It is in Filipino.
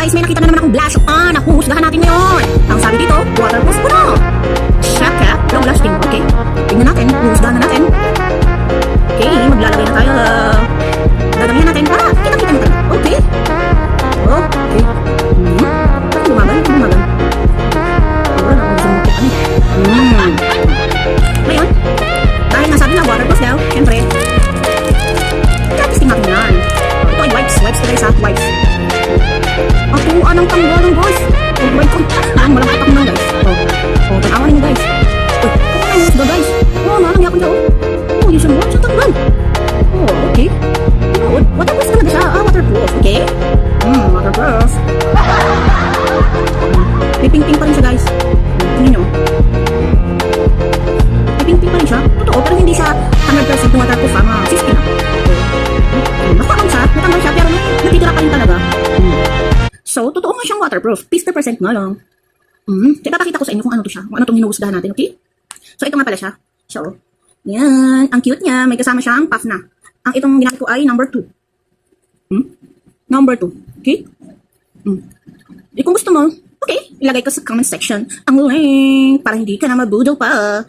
guys, may nakita na naman akong blush on. Nahuhusgahan natin ngayon. Ang sabi dito, waterproof po na. Shaka, long lasting. Okay, tingnan natin. Huhusgahan na natin. Okay, maglalagay na tayo. Dadamihan natin para kita-kita natin. Okay. Okay. Bumagal. Wala na akong sumutik. Ngayon, dahil nasabi na waterproof daw, syempre, testing natin yan. Ito ay wipes. Wipes ko guys ha. Wipes. Ako, anong tanggalan guys? Oh my god. Malapit ako na guys. Tanawan ninyo guys. Ako na yung guys. Nangyay ako dyan. Yung siya mo. Siya tanggal. Okay. Waterproof talaga siya. Waterproof. Okay? Waterproof. May ping-ping pa rin siya guys. Tingnan nyo. May ping-ping pa rin siya. Totoo, pero hindi siya 100% waterproof ha. 50 na. Nakakang siya. Natanggal siya, pero natitira pa rin talaga. So, totoo nga siyang waterproof. 50% nga lang. So, ipapakita ko sa inyo kung ano to siya. Kung ano itong hinuhusgahan natin, okay? So, ito nga pala siya. So, yan. Ang cute niya. May kasama siya ang puff na. Ang itong ginamit ko ay number 2. Number 2. Okay? Kung gusto mo, okay, ilagay ko sa comment section ang link para hindi ka na mabudol pa.